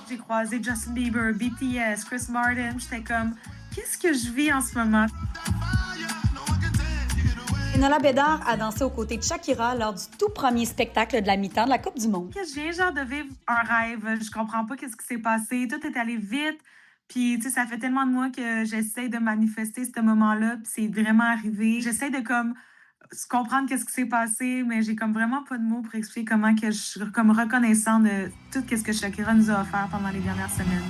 J'ai croisé Justin Bieber, BTS, Chris Martin. J'étais comme, qu'est-ce que je vis en ce moment? Enola Bédard a dansé aux côtés de Shakira lors du tout premier spectacle de la mi-temps de la Coupe du monde. Je viens genre de vivre un rêve. Je comprends pas qu'est-ce qui s'est passé. Tout est allé vite. Puis, tu sais, ça fait tellement de mois que j'essaie de manifester ce moment-là. Puis c'est vraiment arrivé. J'essaie de comme comprendre qu'est-ce qui s'est passé, mais j'ai comme vraiment pas de mots pour expliquer comment que je suis comme reconnaissante de tout ce que Shakira nous a offert pendant les dernières semaines.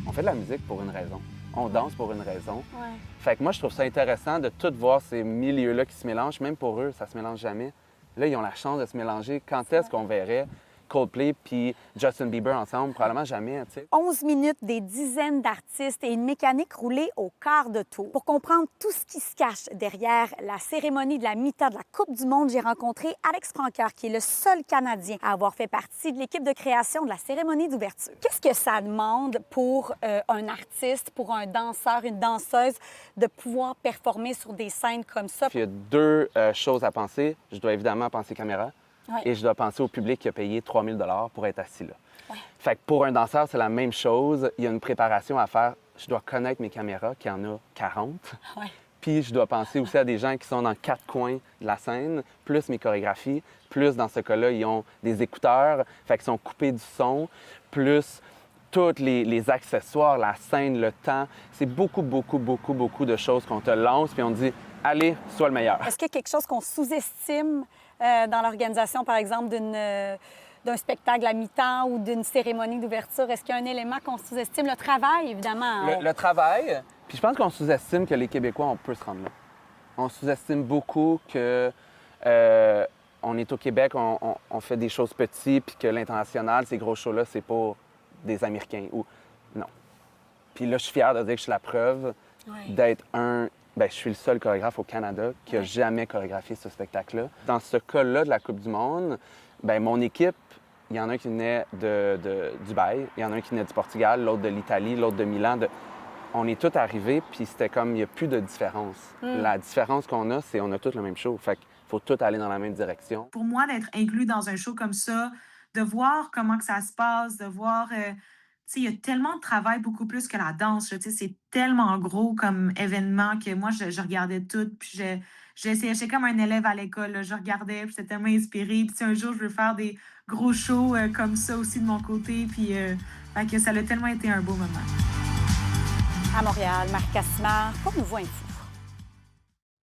On fait de la musique pour une raison. On danse pour une raison. Ouais. Fait que moi, je trouve ça intéressant de tout voir ces milieux-là qui se mélangent. Même pour eux, ça se mélange jamais. Là, ils ont la chance de se mélanger. Quand est-ce qu'on verrait Coldplay puis Justin Bieber ensemble? Probablement jamais, tu sais. 11 minutes, des dizaines d'artistes et une mécanique roulée au quart de tour. Pour comprendre tout ce qui se cache derrière la cérémonie de la mi-temps de la Coupe du monde, j'ai rencontré Alex Francoeur, qui est le seul Canadien à avoir fait partie de l'équipe de création de la cérémonie d'ouverture. Qu'est-ce que ça demande pour un artiste, pour un danseur, une danseuse, de pouvoir performer sur des scènes comme ça? Puis il y a deux choses à penser. Je dois évidemment penser caméra. Ouais. Et je dois penser au public qui a payé 3 000 pour être assis là. Ouais. Fait que pour un danseur, c'est la même chose. Il y a une préparation à faire. Je dois connaître mes caméras, qu'il y en a 40. Ouais. Puis je dois penser aussi à des gens qui sont dans 4 coins de la scène, plus mes chorégraphies, plus dans ce cas-là, ils ont des écouteurs, fait qu'ils sont coupés du son, plus tous les accessoires, la scène, le temps. C'est beaucoup de choses qu'on te lance, puis on te dit « Allez, sois le meilleur ». Est-ce qu'il y a quelque chose qu'on sous-estime dans l'organisation, par exemple, d'un spectacle à mi-temps ou d'une cérémonie d'ouverture? Est-ce qu'il y a un élément qu'on sous-estime? Le travail, évidemment. Le travail, puis je pense qu'on sous-estime que les Québécois, on peut se rendre là. On sous-estime beaucoup que on est au Québec, on fait des choses petites, puis que l'international, ces gros shows-là, c'est pour des Américains. Ou non. Puis là, je suis fier de dire que je suis la preuve d'être je suis le seul chorégraphe au Canada qui a jamais chorégraphié ce spectacle-là. Dans ce cas-là de la Coupe du monde, mon équipe, il y en a un qui venait de Dubaï, il y en a un qui venait du Portugal, l'autre de l'Italie, l'autre de Milan. On est tous arrivés, puis c'était comme, il n'y a plus de différence. La différence qu'on a, c'est qu'on a tous le même show. Fait qu'il faut tous aller dans la même direction. Pour moi, d'être inclus dans un show comme ça, de voir comment que ça se passe, de voir... il y a tellement de travail, beaucoup plus que la danse. C'est tellement gros comme événement que moi, je regardais tout. Puis j'essayais, j'étais comme un élève à l'école. Là, je regardais, puis j'étais tellement inspirée. Puis un jour, je veux faire des gros shows comme ça aussi de mon côté. Puis fait que ça a tellement été un beau moment. À Montréal, Marc Cassimard, pour Nouveau Info.